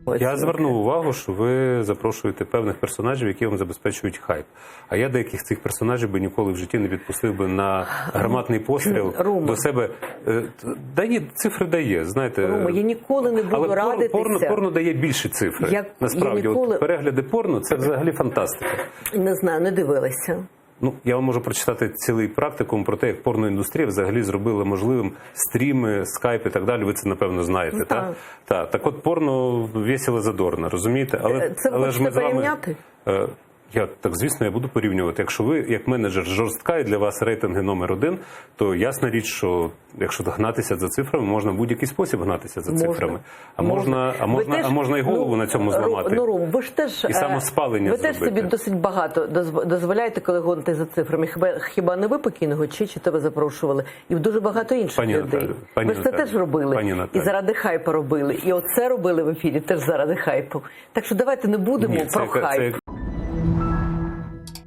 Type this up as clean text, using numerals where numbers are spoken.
Я звернув увагу, що ви запрошуєте певних персонажів, які вам забезпечують хайп. А я деяких цих персонажів би ніколи в житті не відпустив би на гарматний постріл до себе. Цифри дає, знаєте. Рома, я ніколи не буду радитися. Але порно дає більші цифри. Насправді, от перегляди порно – це взагалі фантастика. Не знаю, не дивилася. Ну, я вам можу прочитати цілий практикум про те, як порноіндустрія взагалі зробила можливим стріми, скайп і так далі. Ви це, напевно, знаєте, ну, так? Так от порно весело задорно, розумієте? Це ви хочете порівняти? Звісно, я буду порівнювати. Якщо ви, як менеджер, жорстка і для вас рейтинги номер 1, то ясна річ, що якщо гнатися за цифрами, можна в будь-який спосіб гнатися за цифрами. А можна і голову на цьому зламати. Ром, ви ж теж, і самоспалення ви теж собі досить багато дозволяєте, коли гоните за цифрами. Хіба не ви покійного Чечета ви запрошували? І дуже багато інших людей. Ви ж це теж робили. І заради хайпу робили. І оце робили в ефірі теж заради хайпу. Так що давайте не будемо про хайп.